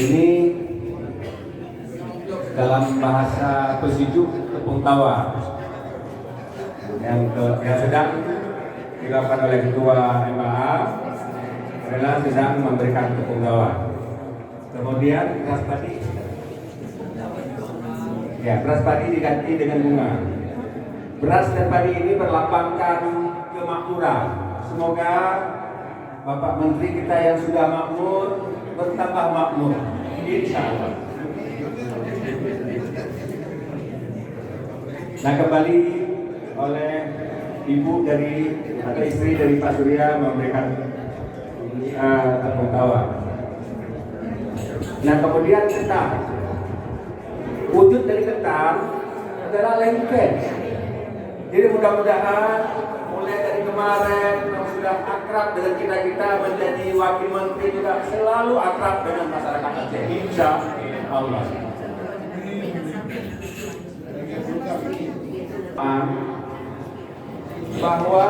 Ini dalam bahasa Pesisir tepung tawa yang sedang dilakukan oleh Ketua MAA adalah sedang memberikan tepung tawa. Kemudian beras padi, beras padi diganti dengan bunga. Beras dan padi ini berlambangkan kemakmuran. Semoga Bapak Menteri kita yang sudah makmur bertambah makmur, insya Allah. Nah, kembali oleh ibu dari atau istri dari Pak Surya memberikan tepung tawa. Nah, kemudian ketan. Wujud dari ketan adalah lengket. Jadi mudah-mudahan mulai dari kemarin yang sudah akrab dengan kita menjadi wakil menteri juga selalu akrab dengan masyarakat Aceh, insya Allah. Bahwa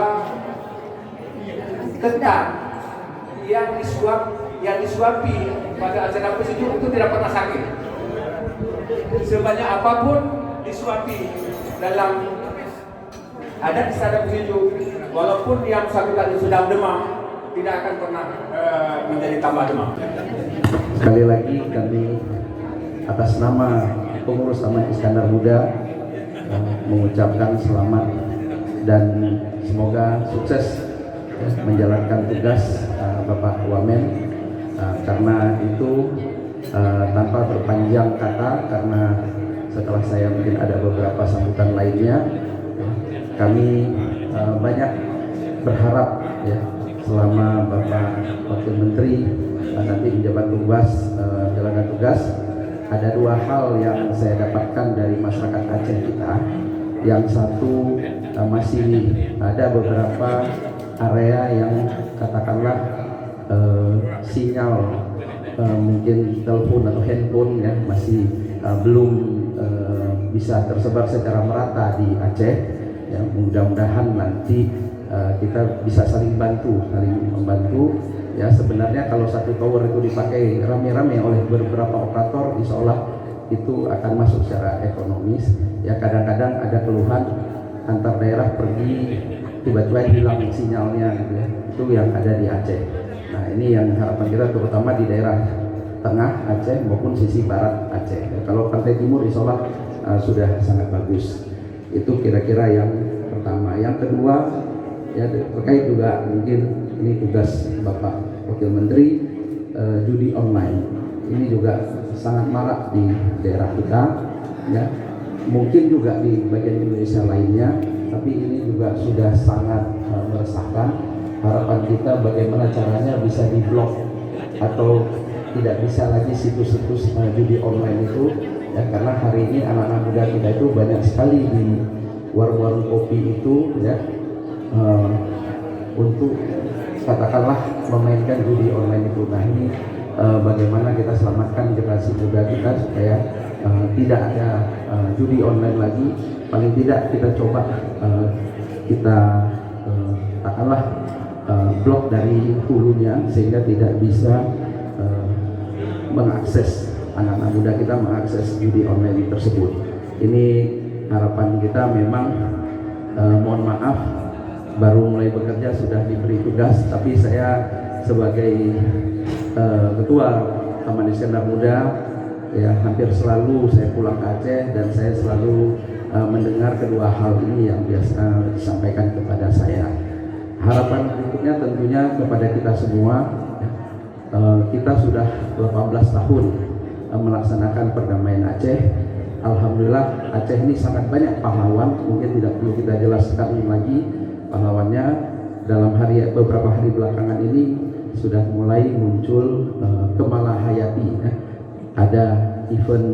ketan yang disuapi pada acara Pesisir itu tidak pernah sakit. Sebanyak apapun disuapi dalam adat istiadat Pesisir, walaupun yang satu kali sedang demam, tidak akan pernah menjadi tambah demam. Sekali lagi kami atas nama pengurus Taman Iskandar Muda mengucapkan selamat dan semoga sukses menjalankan tugas Bapak Wamen. Karena itu tanpa berpanjang kata, karena setelah saya mungkin ada beberapa sambutan lainnya, kami banyak berharap ya selama Bapak Wakil Menteri nanti menjabat jalankan tugas, ada dua hal yang saya dapatkan dari masyarakat Aceh kita. Yang satu, masih ada beberapa area yang katakanlah sinyal mungkin telepon atau handphone ya masih belum bisa tersebar secara merata di Aceh. Ya, mudah-mudahan nanti kita bisa saling membantu. Ya, sebenarnya kalau satu tower itu dipakai rame-rame oleh beberapa operator, insya Allah itu akan masuk secara ekonomis. Ya, kadang-kadang ada keluhan antar daerah pergi tiba-tiba hilang sinyalnya gitu ya. Itu yang ada di Aceh. Nah, ini yang harapan kita terutama di daerah tengah Aceh maupun sisi barat Aceh. Ya, kalau pantai timur insya Allah sudah sangat bagus. Itu kira-kira yang pertama. Yang kedua ya terkait juga mungkin ini tugas Bapak Wakil Menteri, judi online. Ini juga sangat marak di daerah kita ya. Mungkin juga di bagian Indonesia lainnya, tapi ini juga sudah sangat meresahkan. Harapan kita bagaimana caranya bisa diblok atau tidak bisa lagi situs-situs judi online itu ya, karena hari ini anak-anak muda kita itu banyak sekali di warung-warung kopi itu ya untuk katakanlah memainkan judi online itu. Nah, ini bagaimana kita selamatkan generasi muda kita supaya tidak ada judi online lagi. Paling tidak kita coba kita katakanlah blok dari hulunya sehingga tidak bisa mengakses, anak-anak muda kita mengakses judi online tersebut. Ini harapan kita. Memang mohon maaf baru mulai bekerja sudah diberi tugas, tapi saya sebagai ketua Taman Iskandar Muda ya hampir selalu saya pulang ke Aceh dan saya selalu mendengar kedua hal ini yang biasa disampaikan kepada saya. Harapan berikutnya tentunya kepada kita semua, kita sudah 18 tahun melaksanakan perdamaian Aceh. Alhamdulillah Aceh ini sangat banyak pahlawan, mungkin tidak perlu kita jelaskan lagi pahlawannya. Dalam beberapa hari belakangan ini sudah mulai muncul Kemalahayati ya. Ada event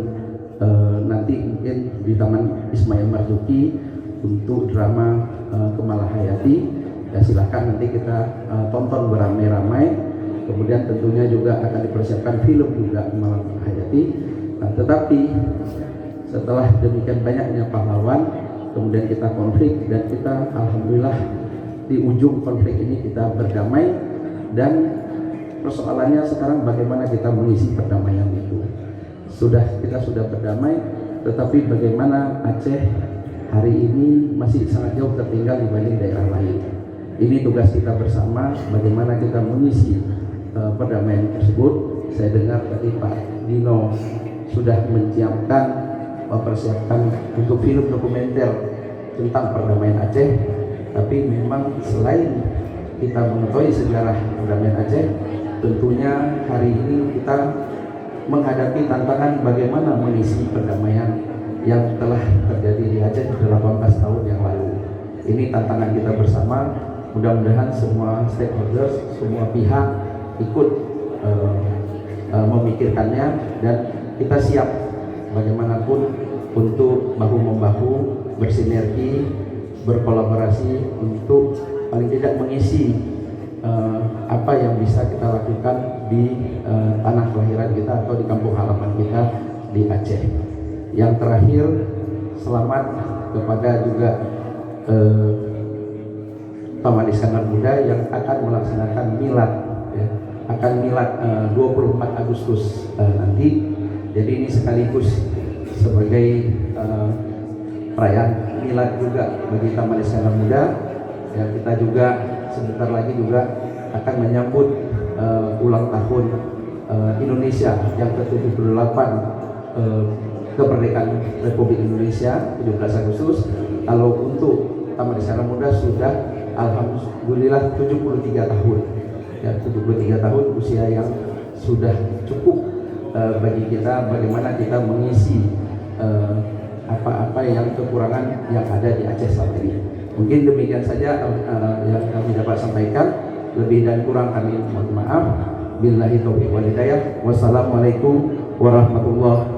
nanti mungkin di Taman Ismail Marzuki untuk drama Kemalahayati ya, silahkan nanti kita tonton beramai-ramai. Kemudian tentunya juga akan dipersiapkan film juga Kemalahayati. Nah, tetapi setelah demikian banyaknya pahlawan, kemudian kita konflik dan kita alhamdulillah di ujung konflik ini kita berdamai, dan persoalannya sekarang bagaimana kita mengisi perdamaian itu. kita sudah berdamai, tetapi bagaimana Aceh hari ini masih sangat jauh tertinggal dibanding daerah lain. Ini tugas kita bersama, bagaimana kita mengisi perdamaian tersebut. Saya dengar tadi Pak Dino sudah mempersiapkan untuk film dokumenter tentang perdamaian Aceh. Tapi memang selain kita mengetahui sejarah perdamaian Aceh, tentunya hari ini kita menghadapi tantangan bagaimana mengisi perdamaian yang telah terjadi di Aceh 18 tahun yang lalu. Ini tantangan kita bersama. Mudah-mudahan semua stakeholders, semua pihak ikut memikirkannya, dan kita siap bagaimanapun untuk bahu-membahu, bersinergi, berkolaborasi untuk paling tidak mengisi apa yang bisa kita lakukan di tanah kelahiran kita atau di kampung halaman kita di Aceh. Yang terakhir, selamat kepada juga Taman Iskandar Muda yang akan melaksanakan milad, ya, akan milad 24 Agustus nanti. Jadi ini sekaligus sebagai perayaan milad juga bagi Taman Iskandar Muda. Ya, kita juga sebentar lagi juga akan menyambut ulang tahun Indonesia yang ke-78, kemerdekaan Republik Indonesia 17 Agustus. Kalau untuk Taman Iskandar Muda sudah alhamdulillah 73 tahun. Ya, 73 tahun usia yang sudah cukup bagi kita bagaimana kita mengisi apa-apa yang kekurangan yang ada di Aceh selama ini. Mungkin demikian saja yang kami dapat sampaikan. Lebih dan kurang kami mohon maaf. Billahi taufiq wal hidayah. Wassalamualaikum warahmatullahi